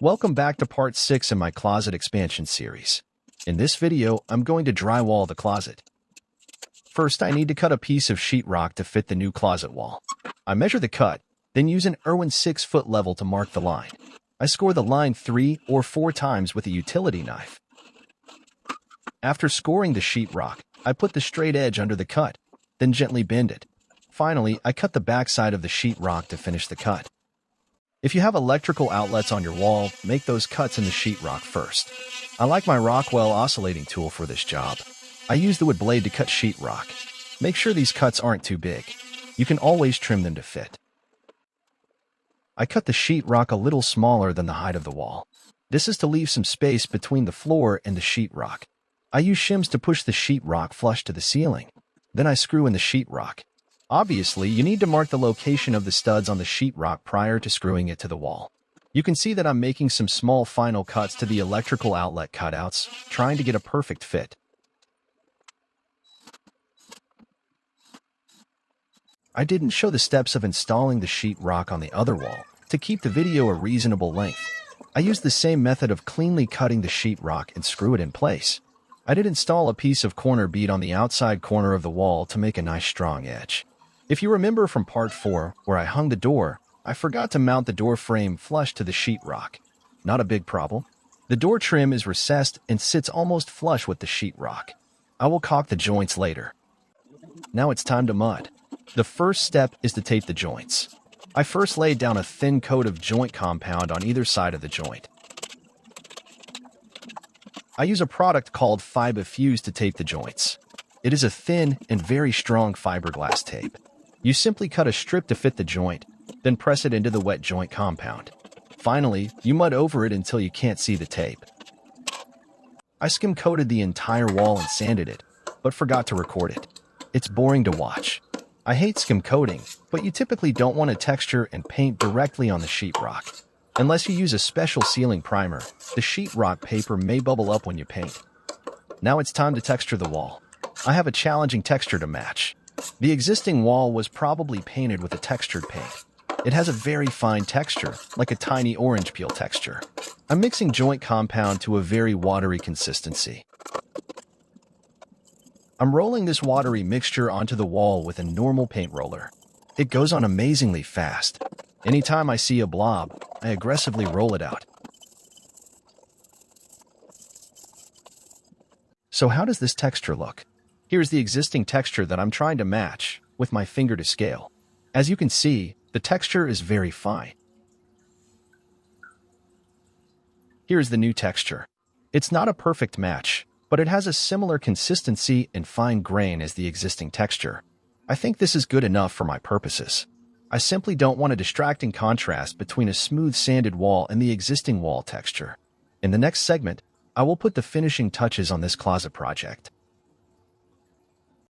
Welcome back to part 6 in my closet expansion series. In this video, I'm going to drywall the closet. First, I need to cut a piece of sheetrock to fit the new closet wall. I measure the cut, then use an Irwin 6-foot level to mark the line. I score the line 3 or 4 times with a utility knife. After scoring the sheetrock, I put the straight edge under the cut, then gently bend it. Finally, I cut the backside of the sheetrock to finish the cut. If you have electrical outlets on your wall, make those cuts in the sheetrock first. I like my Rockwell oscillating tool for this job. I use the wood blade to cut sheetrock. Make sure these cuts aren't too big. You can always trim them to fit. I cut the sheetrock a little smaller than the height of the wall. This is to leave some space between the floor and the sheetrock. I use shims to push the sheetrock flush to the ceiling. Then I screw in the sheetrock. Obviously, you need to mark the location of the studs on the sheetrock prior to screwing it to the wall. You can see that I'm making some small final cuts to the electrical outlet cutouts, trying to get a perfect fit. I didn't show the steps of installing the sheetrock on the other wall to keep the video a reasonable length. I used the same method of cleanly cutting the sheetrock and screw it in place. I did install a piece of corner bead on the outside corner of the wall to make a nice strong edge. If you remember from part 4, where I hung the door, I forgot to mount the door frame flush to the sheetrock. Not a big problem. The door trim is recessed and sits almost flush with the sheetrock. I will caulk the joints later. Now it's time to mud. The first step is to tape the joints. I first laid down a thin coat of joint compound on either side of the joint. I use a product called Fibafuse to tape the joints. It is a thin and very strong fiberglass tape. You simply cut a strip to fit the joint, then press it into the wet joint compound. Finally, you mud over it until you can't see the tape. I skim coated the entire wall and sanded it, but forgot to record it. It's boring to watch. I hate skim coating, but you typically don't want to texture and paint directly on the sheetrock. Unless you use a special sealing primer, the sheetrock paper may bubble up when you paint. Now it's time to texture the wall. I have a challenging texture to match. The existing wall was probably painted with a textured paint. It has a very fine texture, like a tiny orange peel texture. I'm mixing joint compound to a very watery consistency. I'm rolling this watery mixture onto the wall with a normal paint roller. It goes on amazingly fast. Anytime I see a blob, I aggressively roll it out. So how does this texture look? Here's the existing texture that I'm trying to match with my finger to scale. As you can see, the texture is very fine. Here's the new texture. It's not a perfect match, but it has a similar consistency and fine grain as the existing texture. I think this is good enough for my purposes. I simply don't want a distracting contrast between a smooth sanded wall and the existing wall texture. In the next segment, I will put the finishing touches on this closet project.